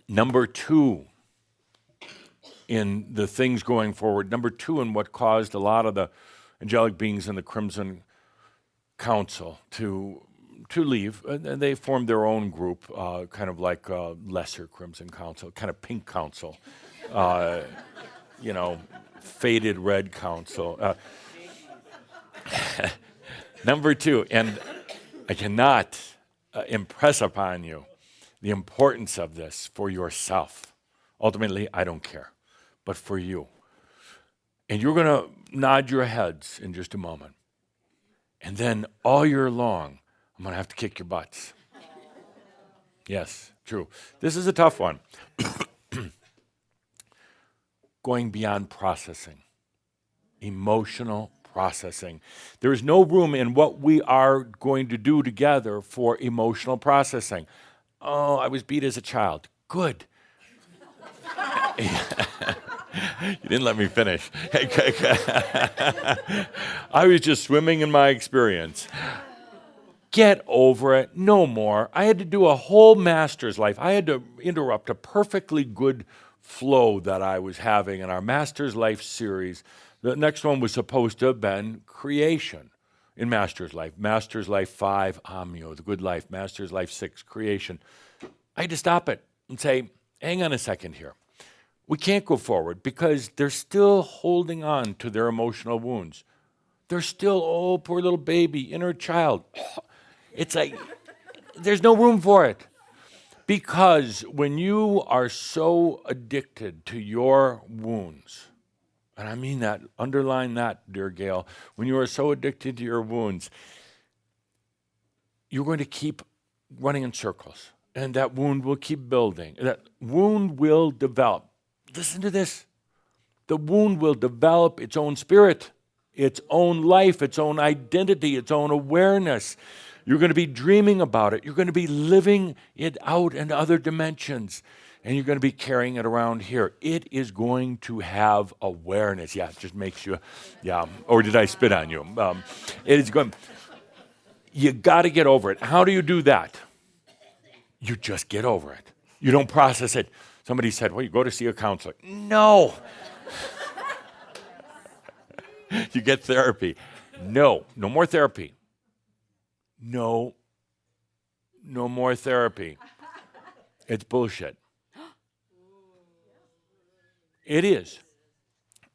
Number two in the things going forward, number two in what caused a lot of the angelic beings in the Crimson Council to leave. They formed their own group, kind of like a lesser Crimson Council, kind of pink council, faded red council. Number two, and I cannot impress upon you the importance of this for yourself. Ultimately, I don't care, but for you. And you're going to nod your heads in just a moment. And then all year long, I'm going to have to kick your butts. Yes, true. This is a tough one. Going beyond processing, emotional processing. There is no room in what we are going to do together for emotional processing. Oh, I was beat as a child. Good. You didn't let me finish. I was just swimming in my experience. Get over it. No more. I had to do a whole master's life. I had to interrupt a perfectly good flow that I was having in our Master's Life series. The next one was supposed to have been creation in Master's Life. Master's Life 5, Amio, the good life. Master's Life 6, creation. I had to stop it and say, hang on a second here. We can't go forward because they're still holding on to their emotional wounds. They're still, oh, poor little baby, inner child. It's like, there's no room for it. Because when you are so addicted to your wounds, and I mean that, underline that, dear Gail, when you are so addicted to your wounds, you're going to keep running in circles. And that wound will keep building. That wound will develop. Listen to this. The wound will develop its own spirit, its own life, its own identity, its own awareness. You're going to be dreaming about it. You're going to be living it out in other dimensions. And you're going to be carrying it around here. It is going to have awareness. Yeah, it just makes you, yeah. Or did I spit on you? It is going, you got to get over it. How do you do that? You just get over it. You don't process it. Somebody said, well, you go to see a counselor. No. You get therapy. No more therapy. No more therapy. It's bullshit. It is.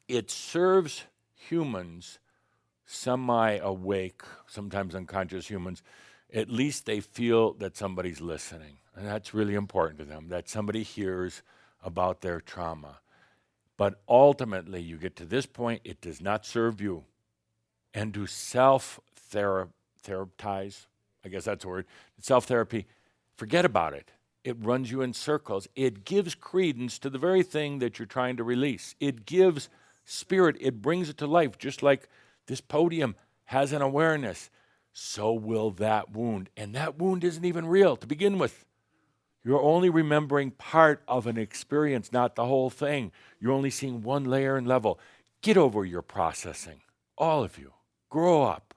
It serves humans, semi-awake, sometimes unconscious humans. At least they feel that somebody's listening. And that's really important to them, that somebody hears about their trauma. But ultimately, you get to this point, it does not serve you. And to self-therapize, I guess that's the word, self-therapy, forget about it. It runs you in circles. It gives credence to the very thing that you're trying to release. It gives spirit. It brings it to life, just like this podium has an awareness. So will that wound. And that wound isn't even real to begin with. You're only remembering part of an experience, not the whole thing. You're only seeing one layer and level. Get over your processing. All of you. Grow up.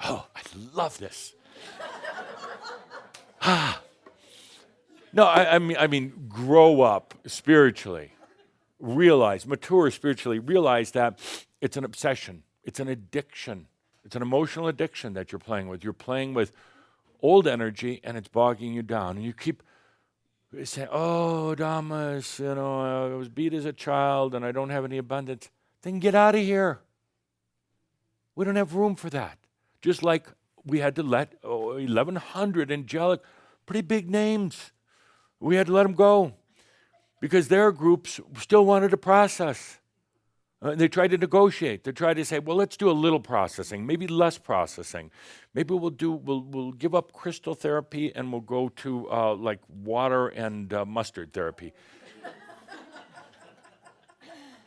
Oh, I love this. No, I mean, grow up spiritually. Mature spiritually. Realize that it's an obsession. It's an addiction. It's an emotional addiction that you're playing with. You're playing with old energy, and it's bogging you down. And you keep saying, oh, Damas, I was beat as a child, and I don't have any abundance. Then get out of here. We don't have room for that. Just like we had to let 1,100 angelic, pretty big names, we had to let them go because their groups still wanted to process. They tried to negotiate. They tried to say, well, let's do a little processing, maybe less processing. Maybe we'll give up crystal therapy and we'll go to like water and mustard therapy.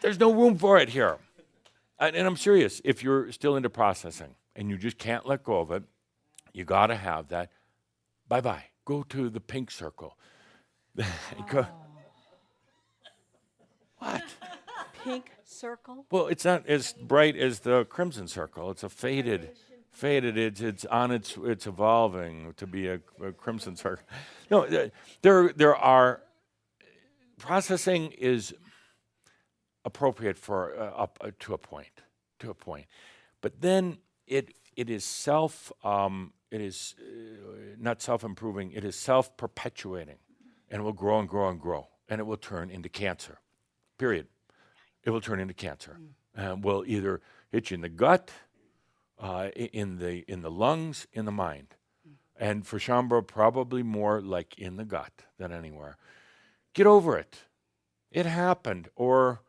There's no room for it here. And I'm serious. If you're still into processing and you just can't let go of it, you got to have that. Bye-bye. Go to the pink circle. What? Pink circle? Well, it's not as bright as the crimson circle. It's a faded faded. It's on it's evolving to be a crimson circle. No, there are processing is appropriate for up to a point, but then it is not self-improving. It is self-perpetuating, and it will grow and grow and grow, and it will turn into cancer. Period. It will turn into cancer. Will either hit you in the gut, in the lungs, in the mind. And for Shambhala, probably more like in the gut than anywhere. Get over it. It happened, or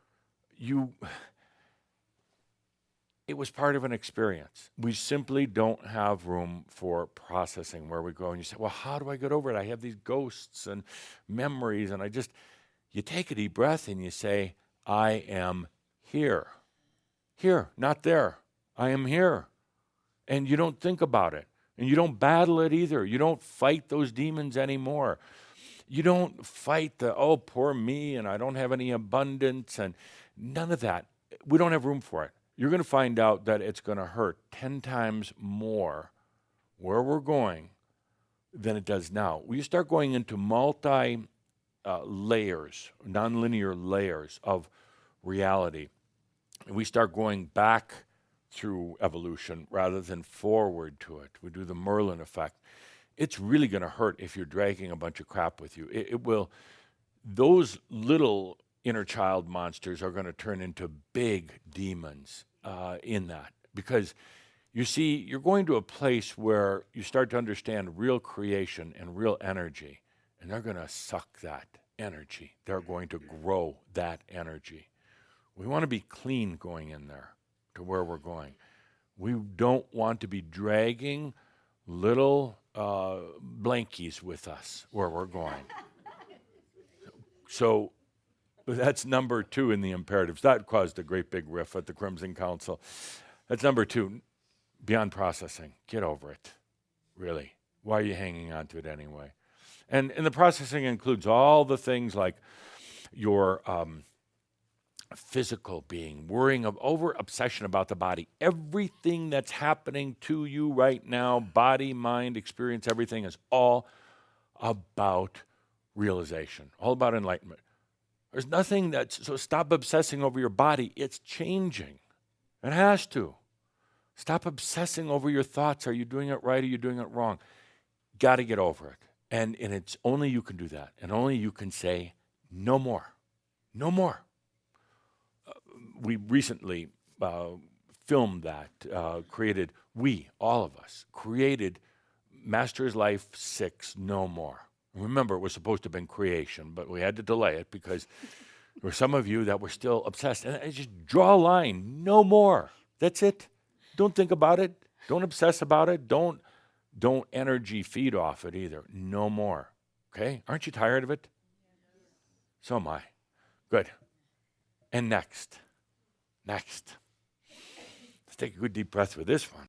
it was part of an experience. We simply don't have room for processing where we go. And you say, well, how do I get over it? I have these ghosts and memories, and you take a deep breath and you say, I am here. Here, not there. I am here. And you don't think about it. And you don't battle it either. You don't fight those demons anymore. You don't fight oh, poor me, and I don't have any abundance, and none of that. We don't have room for it. You're going to find out that it's going to hurt 10 times more where we're going than it does now. We start going into layers, nonlinear layers of reality. And we start going back through evolution rather than forward to it. We do the Merlin effect. It's really going to hurt if you're dragging a bunch of crap with you. It will. Those little inner child monsters are going to turn into big demons in that. Because, you see, you're going to a place where you start to understand real creation and real energy, and they're going to suck that energy. They're going to grow that energy. We want to be clean going in there to where we're going. We don't want to be dragging little blankies with us where we're going. So that's number 2 in the imperatives. That caused a great big riff at the Crimson Council. That's number 2, beyond processing. Get over it, really. Why are you hanging on to it anyway? And the processing includes all the things like your physical being, worrying over obsession about the body. Everything that's happening to you right now, body, mind, experience, everything is all about realization, all about enlightenment. There's nothing so stop obsessing over your body. It's changing. It has to. Stop obsessing over your thoughts. Are you doing it right? Are you doing it wrong? Got to get over it. And it's only you can do that. And only you can say, no more. No more. We recently filmed that, all of us, created Master's Life 6, No More. Remember, it was supposed to have been creation, but we had to delay it because there were some of you that were still obsessed. And I just draw a line, no more. That's it. Don't think about it. Don't obsess about it. Don't energy feed off it either. No more. Okay? Aren't you tired of it? So am I. Good. And next. Let's take a good deep breath with this one.